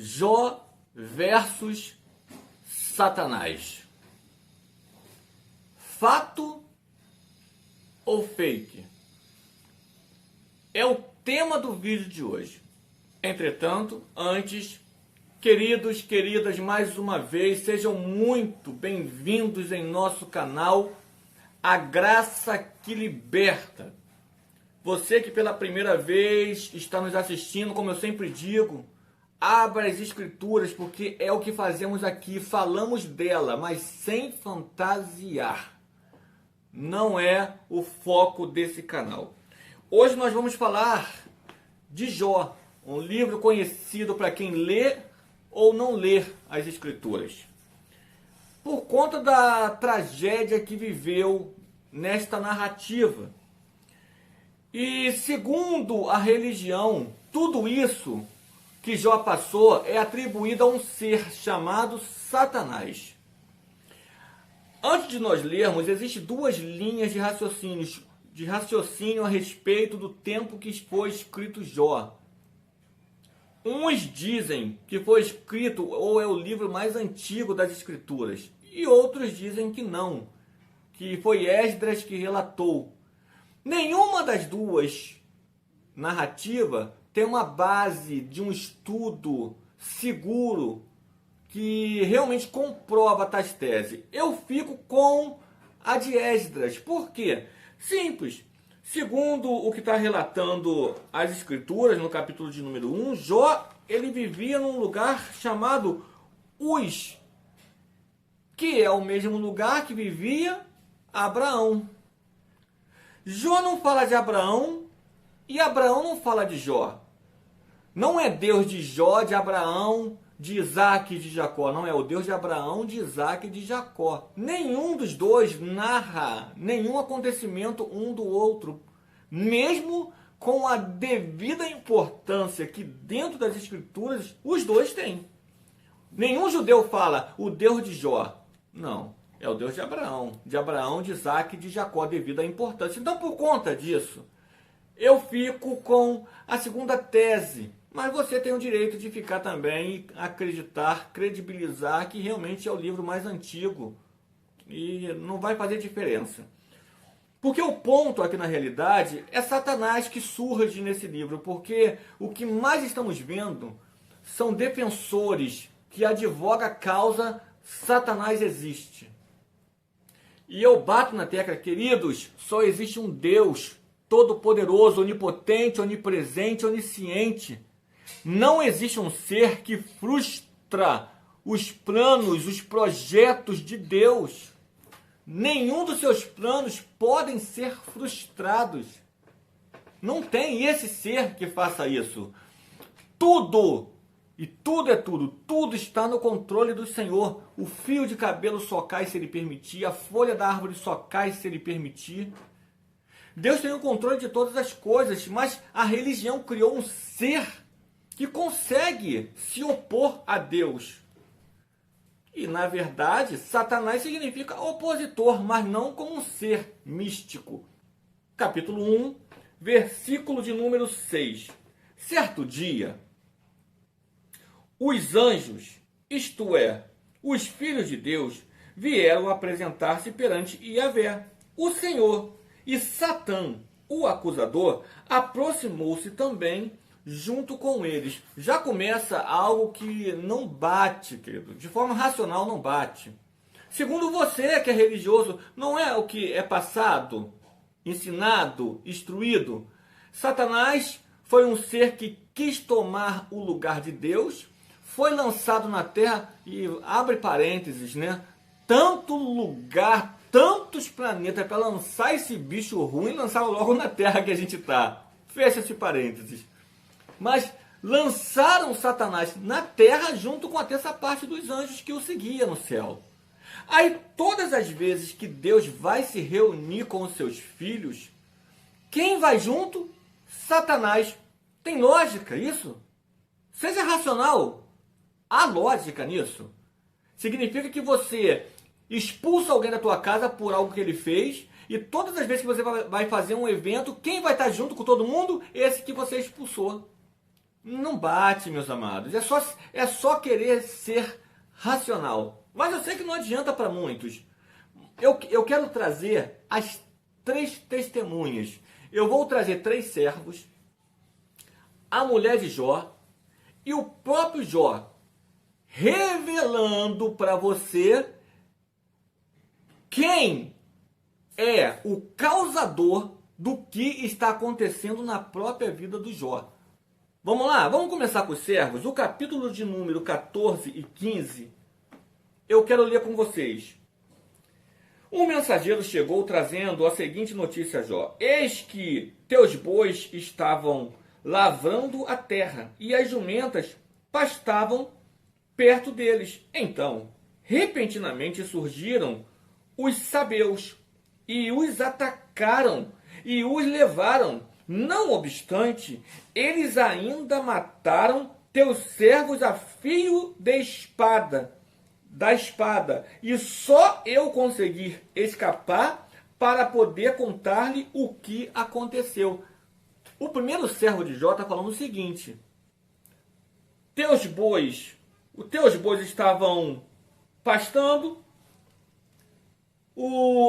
Jó versus Satanás. Fato ou fake? É o tema do vídeo de hoje. Entretanto, antes, queridos, queridas, mais uma vez, sejam muito bem-vindos em nosso canal A Graça que Liberta. Você que pela primeira vez está nos assistindo, como eu sempre digo, abra as escrituras, porque é o que fazemos aqui, falamos dela, mas sem fantasiar. Não é o foco desse canal. Hoje nós vamos falar de Jó, um livro conhecido para quem lê ou não lê as escrituras. Por conta da tragédia que viveu nesta narrativa. E segundo a religião, tudo isso que Jó passou é atribuído a um ser chamado Satanás. Antes de nós lermos, existem duas linhas de raciocínio a respeito do tempo que foi escrito Jó. Uns dizem que foi escrito ou é o livro mais antigo das escrituras, e outros dizem que não, que foi Esdras que relatou. Nenhuma das duas narrativas tem uma base de um estudo seguro que realmente comprova tais teses. Eu fico com a de Esdras. Por quê? Simples. Segundo o que está relatando as escrituras, no capítulo de número 1, Jó, ele vivia num lugar chamado Uz, que é o mesmo lugar que vivia Abraão. Jó não fala de Abraão e Abraão não fala de Jó. Não é Deus de Jó, de Abraão, de Isaac e de Jacó. Não, é o Deus de Abraão, de Isaac e de Jacó. Nenhum dos dois narra nenhum acontecimento um do outro, mesmo com a devida importância que dentro das escrituras os dois têm. Nenhum judeu fala o Deus de Jó. Não, é o Deus de Abraão, de Isaac e de Jacó, devido à importância. Então, por conta disso, eu fico com a segunda tese. Mas você tem o direito de ficar também, acreditar, credibilizar que realmente é o livro mais antigo e não vai fazer diferença. Porque o ponto aqui na realidade é Satanás que surge nesse livro, porque o que mais estamos vendo são defensores que advogam a causa Satanás existe. E eu bato na tecla, queridos, só existe um Deus todo-poderoso, onipotente, onipresente, onisciente. Não existe um ser que frustra os planos, os projetos de Deus. Nenhum dos seus planos podem ser frustrados. Não tem esse ser que faça isso. Tudo, e tudo é tudo, tudo está no controle do Senhor. O fio de cabelo só cai se Ele permitir, a folha da árvore só cai se Ele permitir. Deus tem o controle de todas as coisas, mas a religião criou um ser que consegue se opor a Deus. E, na verdade, Satanás significa opositor, mas não como um ser místico. Capítulo 1, versículo de número 6. Certo dia, os anjos, isto é, os filhos de Deus, vieram apresentar-se perante Yahvé, o Senhor, e Satã, o acusador, aproximou-se também junto com eles. Já começa algo que não bate, querido. De forma racional não bate. Segundo você que é religioso, não é o que é passado, ensinado, instruído. Satanás foi um ser que quis tomar o lugar de Deus, foi lançado na terra e, abre parênteses, né? Tanto lugar, tantos planetas para lançar esse bicho ruim, lançar logo na terra que a gente está. Fecha esse parênteses. Mas lançaram Satanás na terra junto com a terça parte dos anjos que o seguia no céu. Aí todas as vezes que Deus vai se reunir com os seus filhos, quem vai junto? Satanás. Tem lógica isso? Seja racional. Há lógica nisso. Significa que você expulsa alguém da tua casa por algo que ele fez, e todas as vezes que você vai fazer um evento, quem vai estar junto com todo mundo? Esse que você expulsou. Não bate, meus amados. É só querer ser racional. Mas eu sei que não adianta para muitos. Eu quero trazer as 3 testemunhas. Eu vou trazer 3 servos, a mulher de Jó e o próprio Jó, revelando para você quem é o causador do que está acontecendo na própria vida do Jó. Vamos lá, vamos começar com os servos. O capítulo de número 14 e 15, eu quero ler com vocês. Um mensageiro chegou trazendo a seguinte notícia a Jó: eis que teus bois estavam lavrando a terra e as jumentas pastavam perto deles. Então, repentinamente surgiram os sabeus e os atacaram e os levaram. Não obstante, eles ainda mataram teus servos a fio da espada, e só eu consegui escapar para poder contar-lhe o que aconteceu. O primeiro servo de Jó está falando o seguinte: os teus bois estavam pastando,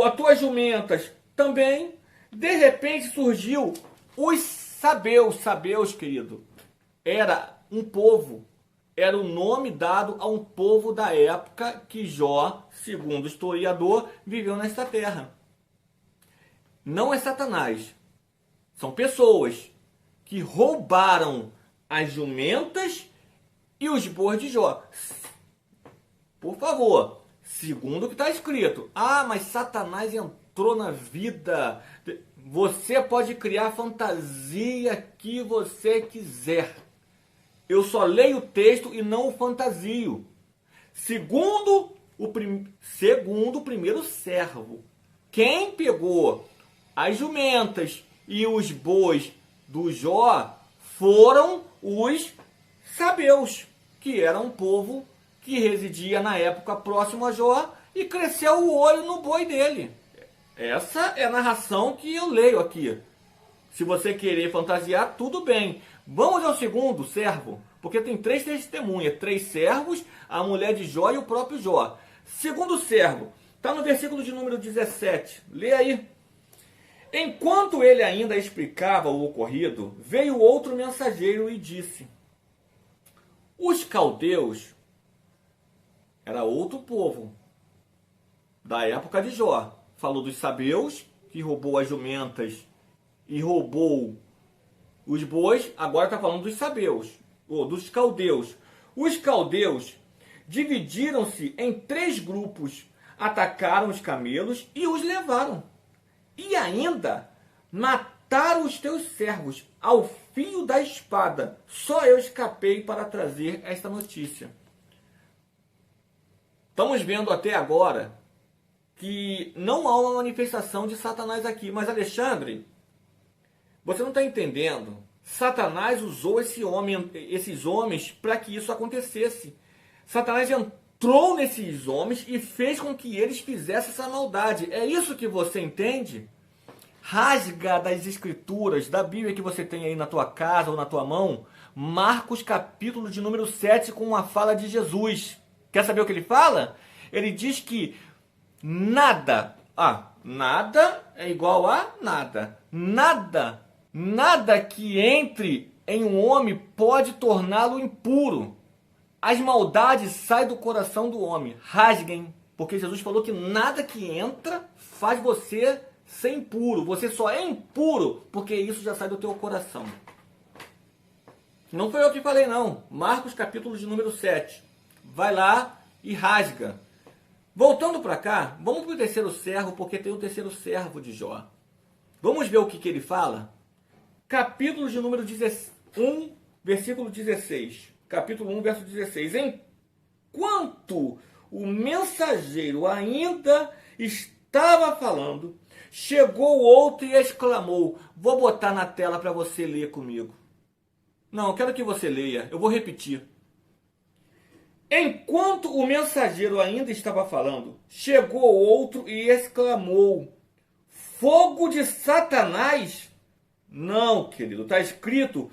as tuas jumentas também. De repente surgiu os sabeus, querido. Era um povo, era o nome dado a um povo da época que Jó, segundo o historiador, viveu nesta terra. Não é Satanás, são pessoas que roubaram as jumentas e os bois de Jó. Por favor, segundo o que está escrito. Ah, mas Satanás entrou na vida. Você pode criar a fantasia que você quiser. Eu só leio o texto e não o fantasio. Segundo o primeiro servo, quem pegou as jumentas e os bois do Jó foram os sabeus, que era um povo que residia na época próximo a Jó e cresceu o olho no boi dele. Essa é a narração que eu leio aqui. Se você querer fantasiar, tudo bem. Vamos ao segundo servo, porque tem 3 testemunhas, 3 servos, a mulher de Jó e o próprio Jó. Segundo servo, está no versículo de número 17. Lê aí. Enquanto ele ainda explicava o ocorrido, veio outro mensageiro e disse: os caldeus era outro povo da época de Jó. Falou dos sabeus, que roubou as jumentas e roubou os bois. Agora está falando dos sabeus, ou dos caldeus. Os caldeus dividiram-se em 3 grupos, atacaram os camelos e os levaram. E ainda mataram os teus servos ao fio da espada. Só eu escapei para trazer esta notícia. Estamos vendo até agora que não há uma manifestação de Satanás aqui. Mas, Alexandre, você não está entendendo. Satanás usou esses homens para que isso acontecesse. Satanás entrou nesses homens e fez com que eles fizessem essa maldade. É isso que você entende? Rasga das escrituras, da Bíblia que você tem aí na tua casa ou na tua mão, Marcos capítulo de número 7, com uma fala de Jesus. Quer saber o que ele fala? Ele diz que nada é igual a nada. Nada que entre em um homem pode torná-lo impuro. As maldades saem do coração do homem. Rasguem, porque Jesus falou que nada que entra faz você ser impuro. Você só é impuro porque isso já sai do teu coração. Não foi eu que falei, não. Marcos capítulo de número 7. Vai lá e rasga. Voltando para cá, vamos para o terceiro servo, porque tem o terceiro servo de Jó. Vamos ver o que ele fala? Capítulo de número 1, versículo 16. Capítulo 1, verso 16. Enquanto o mensageiro ainda estava falando, chegou outro e exclamou. Vou botar na tela para você ler comigo. Não, eu quero que você leia. Eu vou repetir. Enquanto o mensageiro ainda estava falando, chegou outro e exclamou: fogo de Satanás? Não, querido, está escrito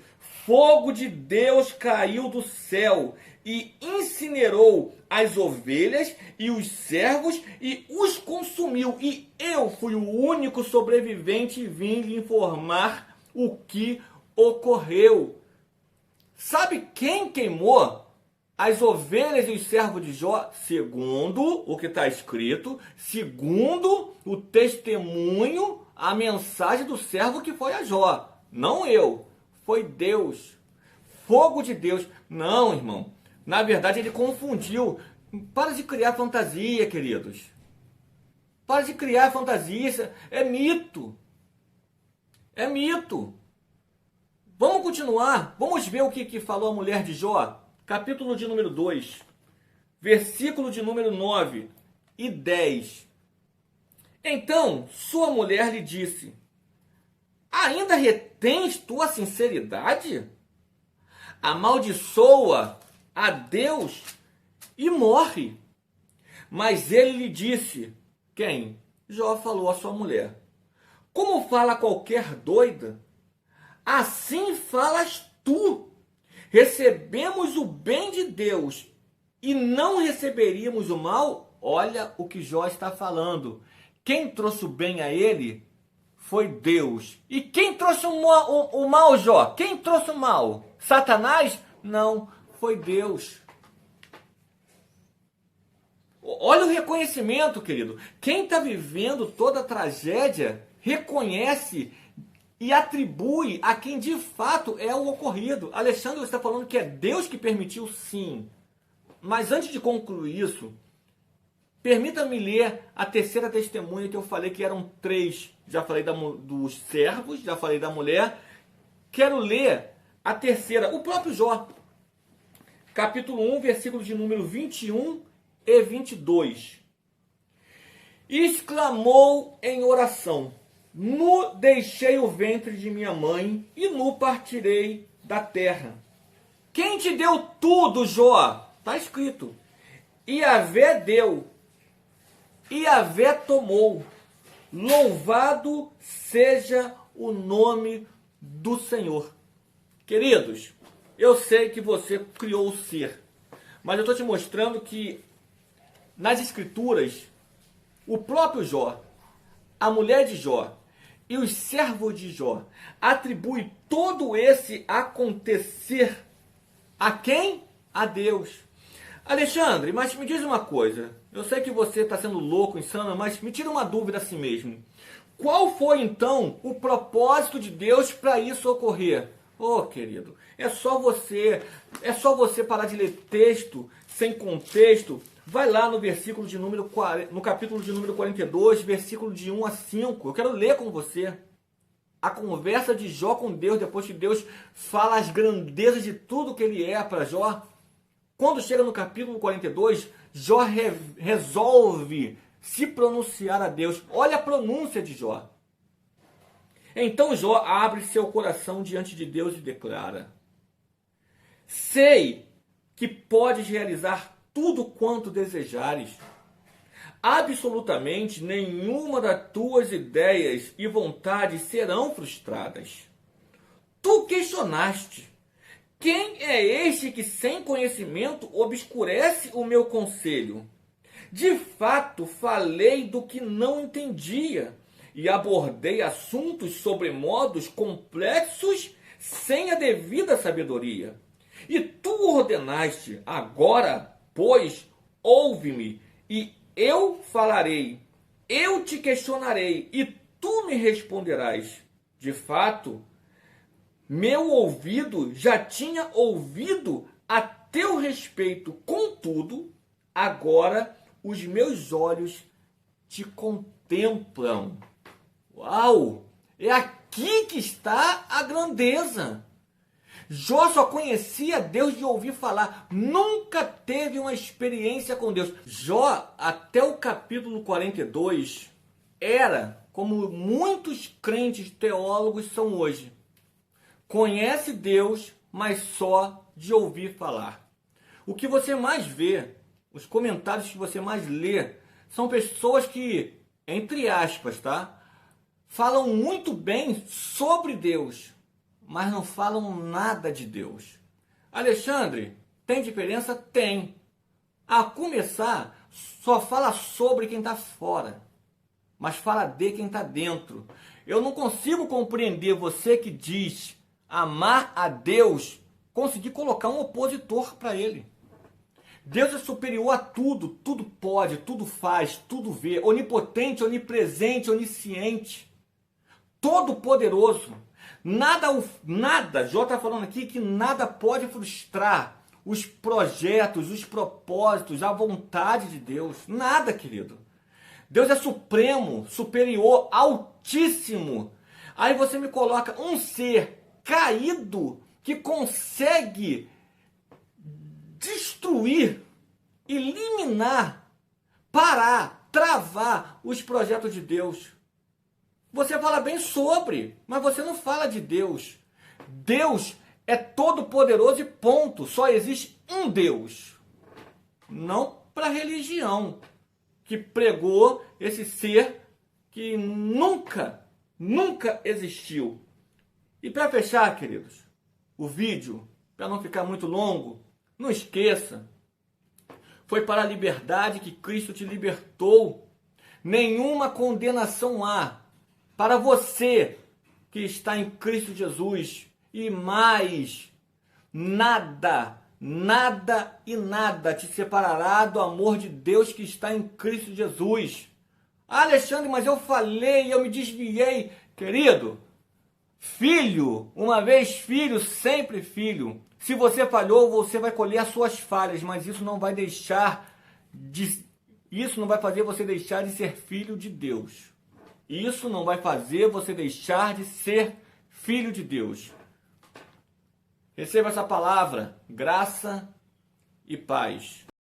fogo de Deus caiu do céu e incinerou as ovelhas e os servos e os consumiu. E eu fui o único sobrevivente e vim lhe informar o que ocorreu. Sabe quem queimou as ovelhas e os servos de Jó? Segundo o que está escrito, segundo o testemunho, a mensagem do servo que foi a Jó. Não eu, foi Deus. Fogo de Deus. Não, irmão. Na verdade, ele confundiu. Para de criar fantasia, queridos. Para de criar fantasia. É mito. É mito. Vamos continuar. Vamos ver o que falou a mulher de Jó. Capítulo de número 2. Versículo de número 9 e 10. Então, sua mulher lhe disse: ainda retens tua sinceridade? Amaldiçoa a Deus e morre. Mas ele lhe disse: quem? Jó falou à sua mulher: como fala qualquer doida, assim falas tu. Recebemos o bem de Deus e não receberíamos o mal? Olha o que Jó está falando. Quem trouxe o bem a ele foi Deus. E quem trouxe o mal, Jó? Quem trouxe o mal? Satanás? Não, foi Deus. Olha o reconhecimento, querido. Quem está vivendo toda a tragédia reconhece e atribui a quem de fato é o ocorrido. Alexandre está falando que é Deus que permitiu, sim. Mas antes de concluir isso, permita-me ler a terceira testemunha que eu falei que eram 3. Já falei dos servos, já falei da mulher. Quero ler a terceira, o próprio Jó. Capítulo 1, versículos de número 21 e 22. Exclamou em oração: nu deixei o ventre de minha mãe e nu partirei da terra. Quem te deu tudo, Jó? Está escrito. Iavé deu, Iavé tomou. Louvado seja o nome do Senhor. Queridos, eu sei que você criou o ser, mas eu estou te mostrando que nas Escrituras, o próprio Jó, a mulher de Jó e os servos de Jó atribuem todo esse acontecer a quem? A Deus. Alexandre, mas me diz uma coisa. Eu sei que você está sendo louco, insano, mas me tira uma dúvida assim mesmo. Qual foi então o propósito de Deus para isso ocorrer? Oh, querido, é só você parar de ler texto sem contexto. Vai lá no versículo de número 40, no capítulo de número 42, versículo de 1 a 5. Eu quero ler com você a conversa de Jó com Deus, depois que Deus fala as grandezas de tudo que ele é para Jó. Quando chega no capítulo 42, Jó resolve se pronunciar a Deus. Olha a pronúncia de Jó. Então Jó abre seu coração diante de Deus e declara: sei que podes realizar tudo quanto desejares. Absolutamente nenhuma das tuas ideias e vontades serão frustradas. Tu questionaste: quem é este que sem conhecimento obscurece o meu conselho? De fato, falei do que não entendia e abordei assuntos sobre modos complexos sem a devida sabedoria. E tu ordenaste: agora, pois, ouve-me, e eu falarei, eu te questionarei, e tu me responderás. De fato, meu ouvido já tinha ouvido a teu respeito, contudo, agora os meus olhos te contemplam. Uau! É aqui que está a grandeza. Jó só conhecia Deus de ouvir falar, nunca teve uma experiência com Deus. Jó, até o capítulo 42, era como muitos crentes teólogos são hoje. Conhece Deus, mas só de ouvir falar. O que você mais vê, os comentários que você mais lê, são pessoas que, entre aspas, tá? Falam muito bem sobre Deus, mas não falam nada de Deus. Alexandre, tem diferença? Tem. A começar, só fala sobre quem está fora, mas fala de quem está dentro. Eu não consigo compreender você que diz amar a Deus, conseguir colocar um opositor para Ele. Deus é superior a tudo, tudo pode, tudo faz, tudo vê, onipotente, onipresente, onisciente, todo poderoso. Nada, Jó está falando aqui que nada pode frustrar os projetos, os propósitos, a vontade de Deus. Nada, querido. Deus é supremo, superior, altíssimo. Aí você me coloca um ser caído que consegue destruir, eliminar, parar, travar os projetos de Deus. Você fala bem sobre, mas você não fala de Deus. Deus é todo poderoso e ponto. Só existe um Deus. Não para a religião que pregou esse ser que nunca existiu. E para fechar, queridos, o vídeo, para não ficar muito longo, não esqueça, foi para a liberdade que Cristo te libertou. Nenhuma condenação há para você que está em Cristo Jesus. E mais, nada te separará do amor de Deus que está em Cristo Jesus. Ah, Alexandre, mas eu falei, eu me desviei. Querido, filho, uma vez filho, sempre filho. Se você falhou, você vai colher as suas falhas, mas isso não vai fazer você deixar de ser filho de Deus. Isso não vai fazer você deixar de ser filho de Deus. Receba essa palavra, graça e paz.